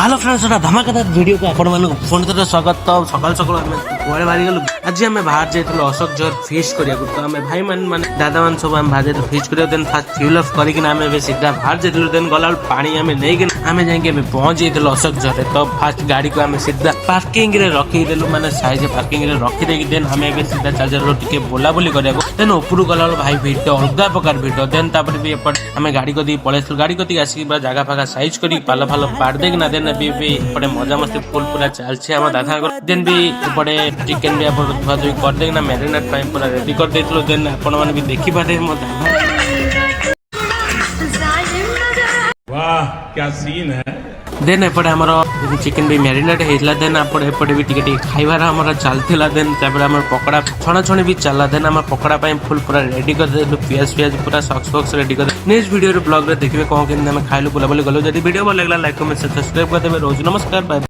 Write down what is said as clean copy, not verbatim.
Hello friends धमाकेदार video को आपण मानक फोन थोड़ा स्वागत। तो सकाल सकाल आम कुआड़े बाहरी गलु आज आम बाहर जाइलु अशोक जर फिस्ट करिया तो आम भाई मान दादा मान सब आम बाहर जाइलु फिस्ट करिया देन फास्ट फ्यूल अफ करिक आम सीधा बाहर जाइलु देन गला पानी आम नहीं आम जाइए पहुंच जाइलु अशोक जर। तो फास्ट गाड़ी को आम सीधा पार्किंग रे रखीदेलु माने साइज पार्किंग रे रखी देकी देन आम सीधा चार्जर टिके बोला बोली करिया देन ऊपर गला भाई भिड अलग प्रकार भिड देन तापर भी एपट आम गाड़ी को पलैस गाड़ी को आसिक जगह फागा साइज कर पाल फाल पाड़ देक ना देन एपटे मजा मस्ती फुल पूरा चलছে आम दादा देन भी एपटे चिकेन भी आप धुआ धुई कर देक ना मैरिनेट पूरा रेडी कर देथिलो देन आपण माने भी देखि पारे मो दादा। वाह क्या सीन है। देन एपटे आमर चिकेन भी मैरिनेट होता देन एपटे भी टिके खाइबार आमर चलता देन आम पकड़ा छणा छणी भी चला देन आम पकड़ा फुल पूरा रेडी कर पियाज पियाज पूरा सॉक्स बॉक्स रेडी कर नेक्स्ट वीडियो ब्लॉग रे देखिए कौन केम खाइलु बुलाबुली गलु। जदि वीडियो भल लगला लाइक कमेंट सब्सक्राइब कर देबे। रोज नमस्कार बाय।